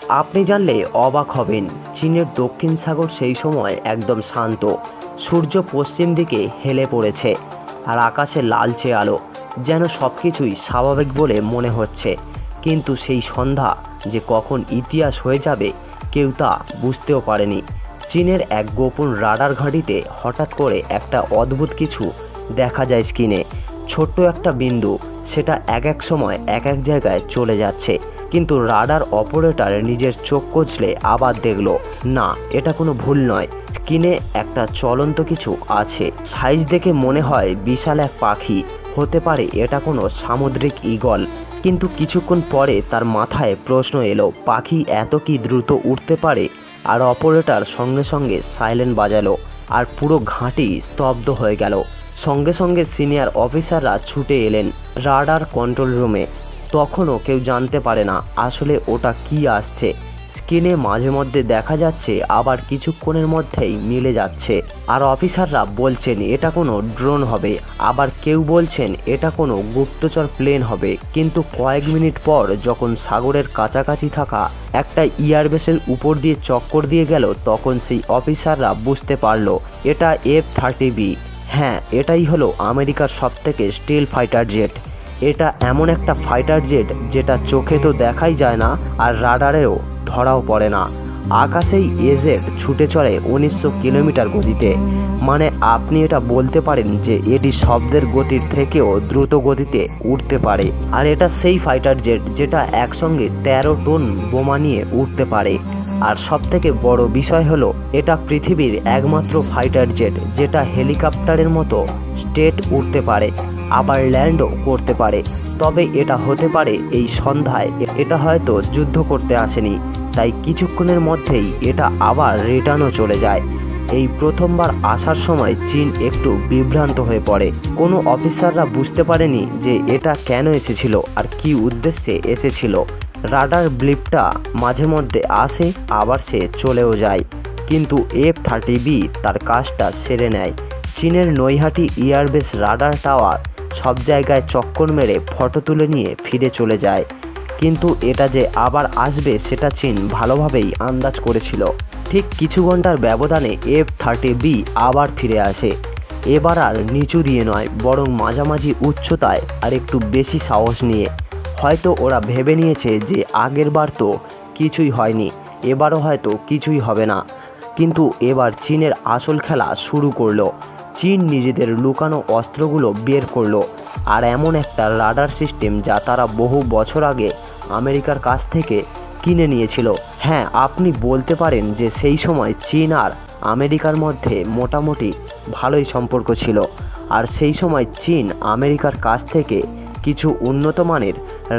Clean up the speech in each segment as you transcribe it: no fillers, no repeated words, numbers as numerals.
আপনি জানলে অবাক হবেন, চীনের দক্ষিণ সাগর সেই সময় একদম শান্ত। সূর্য পশ্চিম দিকে হেলে পড়েছে আর আকাশে লালচে আলো, যেন সব কিছুই স্বাভাবিক বলে মনে হচ্ছে। কিন্তু সেই সন্ধ্যা যে কখন ইতিহাস হয়ে যাবে কেউ তা বুঝতেও পারেনি। চীনের এক গোপন রাডার ঘাঁটিতে হঠাৎ করে একটা অদ্ভুত কিছু দেখা যায় স্ক্রিনে। ছোট্ট একটা বিন্দু, সেটা এক এক সময় এক এক জায়গায় চলে যাচ্ছে। কিন্তু রাডার অপারেটর নিজের চোখ কচলে আবার দেখলো, না, এটা কোনো ভুল নয়। স্ক্রিনে একটা চলন্ত কিছু আছে। সাইজ দেখে মনে হয় বিশাল এক পাখি, হতে পারে এটা কোনো সামুদ্রিক ঈগল। কিন্তু কিছুক্ষণ পরে তার মাথায় প্রশ্ন এলো, পাখি এত কি দ্রুত উড়তে পারে? আর অপারেটর সঙ্গে সঙ্গে সাইলেন্ট বাজালো আর পুরো ঘাঁটি স্তব্ধ হয়ে গেল। সঙ্গে সঙ্গে সিনিয়র অফিসাররা ছুটে এলেন রাডার কন্ট্রোল রুমে। তখনও কেউ জানতে পারে না আসলে ওটা কি আসছে। স্ক্রিনে মাঝে মধ্যে দেখা যাচ্ছে, আবার কিছুক্ষণের মধ্যেই মিলে যাচ্ছে। আর অফিসাররা বলছেন এটা কোনো ড্রোন হবে, আবার কেউ বলছেন এটা কোনো গুপ্তচর প্লেন হবে। কিন্তু কয়েক মিনিট পর যখন সাগরের কাছাকাছি থাকা একটা এয়ারবেসের উপর দিয়ে চক্কর দিয়ে গেল, তখন সেই অফিসাররা বুঝতে পারলো এটা F-30B। হ্যাঁ, এটাই হলো আমেরিকার সবথেকে স্টিল ফাইটার জেট। এটা এমন একটা ফাইটার জেট যেটা চোখে তো দেখাই যায় না, আর রাডারেও ধরাও পড়ে না। আকাশেই এজেট ছুটে চলে 1900 কিলোমিটার গতিতে। মানে আপনি এটা বলতে পারেন যে এটি শব্দের গতির থেকেও দ্রুত গতিতে উড়তে পারে। আর এটা সেই ফাইটার জেট যেটা একসঙ্গে 13 টন বোমা নিয়ে উড়তে পারে। আর সবথেকে বড় বিষয় হলো এটা পৃথিবীর একমাত্র ফাইটার জেট যেটা হেলিকপ্টারের মতো স্ট্রেট উড়তে পারে, আবার ল্যান্ডও করতে পারে। তবে এটা হতে পারে এই সন্ধ্যায় এটা হয়তো যুদ্ধ করতে আসেনি, তাই কিছুক্ষণের মধ্যেই এটা আবার রিটার্নও চলে যায়। এই প্রথমবার আসার সময় চীন একটু বিভ্রান্ত হয়ে পড়ে। কোনো অফিসাররা বুঝতে পারেনি যে এটা কেন এসেছিল আর কি উদ্দেশ্যে এসেছিল। রাডার ব্লিপটা মাঝে মধ্যে আসে, আবার সে চলেও যায়। কিন্তু F-30B তার কাজটা সেরে নেয়। চীনের নৈহাটি এয়ারবেস রাডার টাওয়ার সব জায়গায় চক্কর মেরে ফটো তুলে নিয়ে ফিরে চলে যায়। কিন্তু এটা যে আবার আসবে সেটা চীন ভালোভাবেই আন্দাজ করেছিল। ঠিক কিছু ঘন্টার ব্যবধানে F-30B আবার ফিরে আসে। এবার আর নিচু দিয়ে নয়, বরং মাঝামাঝি উচ্চতায় আর একটু বেশি সাহস নিয়ে। হয়তো ওরা ভেবে নিয়েছে যে আগের বার তো কিছুই হয়নি, এবারও হয়তো কিছুই হবে না। কিন্তু এবার চীনের আসল খেলা শুরু করলো। চীন নিজেদের লুকানো অস্ত্রগুলো বের করলো, আর এমন একটা রাডার সিস্টেম যা তারা বহু বছর আগে আমেরিকার কাছ থেকে কিনে নিয়েছিল। হ্যাঁ, আপনি বলতে পারেন যে সেই সময় চীন আর আমেরিকার মধ্যে মোটামুটি ভালোই সম্পর্ক ছিল। আর সেই সময় চীন আমেরিকার কাছ থেকে কিছু উন্নত মানের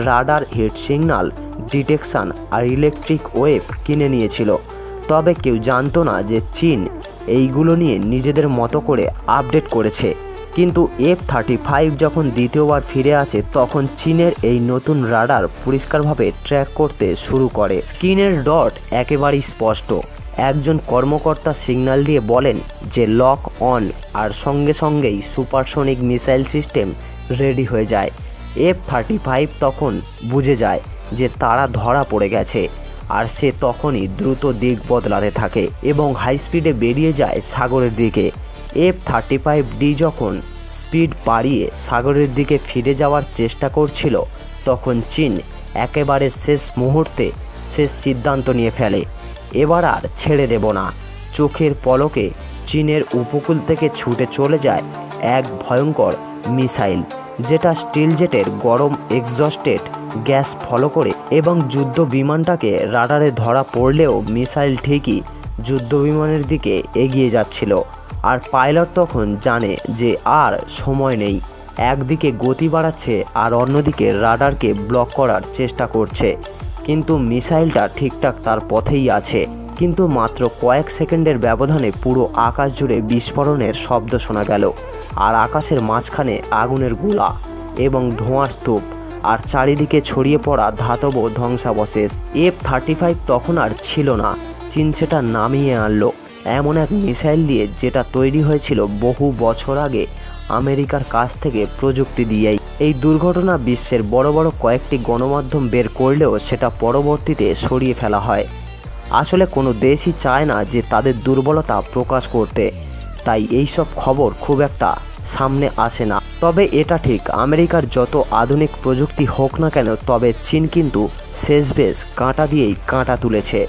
রাডার হিট সিগন্যাল ডিটেকশন আর ইলেকট্রিক ওয়েভ কিনে নিয়েছিল। তবে কেউ জানতো না যে চীন এইগুলো নিয়ে নিজেদের মতো করে আপডেট করেছে। কিন্তু F-35 যখন দ্বিতীয়বার ফিরে আসে, তখন চীনের এই নতুন রাডার পরিষ্কারভাবে ট্র্যাক করতে শুরু করে। স্ক্রিনের ডট একেবারেই স্পষ্ট। একজন কর্মকর্তা সিগন্যাল দিয়ে বলেন যে লক অন, আর সঙ্গে সঙ্গেই সুপারসনিক মিসাইল সিস্টেম রেডি হয়ে যায়। F-35 তখন বুঝে যায় যে তারা ধরা পড়ে গেছে, আর সে তখনই দ্রুত দিক বদলাতে থাকে এবং হাই স্পিডে বেরিয়ে যায় সাগরের দিকে। F-35D যখন স্পিড বাড়িয়ে সাগরের দিকে ফিরে যাওয়ার চেষ্টা করছিল, তখন চীন একেবারে শেষ মুহূর্তে শেষ সিদ্ধান্ত নিয়ে ফেলে, এবার আর ছেড়ে দেব না। চোখের পলকে চীনের উপকূল থেকে ছুটে চলে যায় এক ভয়ঙ্কর মিসাইল, যেটা স্টিল জেটের গরম এক্সস্টেড গ্যাস ফলো করে এবং যুদ্ধ বিমানটাকে রাডারে ধরা পড়লেও মিসাইল ঠিকই যুদ্ধ বিমানের দিকে এগিয়ে যাচ্ছিল। আর পাইলট তখন জানে যে আর সময় নেই। একদিকে গতি বাড়াচ্ছে আর অন্যদিকে রাডারকে ব্লক করার চেষ্টা করছে। কিন্তু মিসাইলটা ঠিকঠাক তার পথেই আছে। কিন্তু মাত্র কয়েক সেকেন্ডের ব্যবধানে পুরো আকাশ জুড়ে বিস্ফোরণের শব্দ শোনা গেল, আর আকাশের মাঝখানে আগুনের গোলা এবং ধোঁয়ার স্তূপ, আর চারিদিকে ছড়িয়ে পড়া ধাতব ধ্বংসাবশেষ। F-35 তখন আর ছিল না। চীন সেটা নামিয়ে আনলো এমন এক মিসাইল দিয়ে যেটা তৈরি হয়েছিল বহু বছর আগে আমেরিকার কাছ থেকে প্রযুক্তি দিয়েই। এই দুর্ঘটনা বিশ্বের বড় বড় কয়েকটি গণমাধ্যম বের করলেও সেটা পরবর্তীতে সরিয়ে ফেলা হয়। আসলে কোনো দেশই চায় না যে তাদের দুর্বলতা প্রকাশ করতে, তাই এই সব খবর খুব একটা সামনে আসে না। তবে এটা ঠিক, আমেরিকার যত আধুনিক প্রযুক্তি হোক না কেন, তবে চীন কিন্তু শেষবেশ কাঁটা দিয়েই কাঁটা তুলেছে।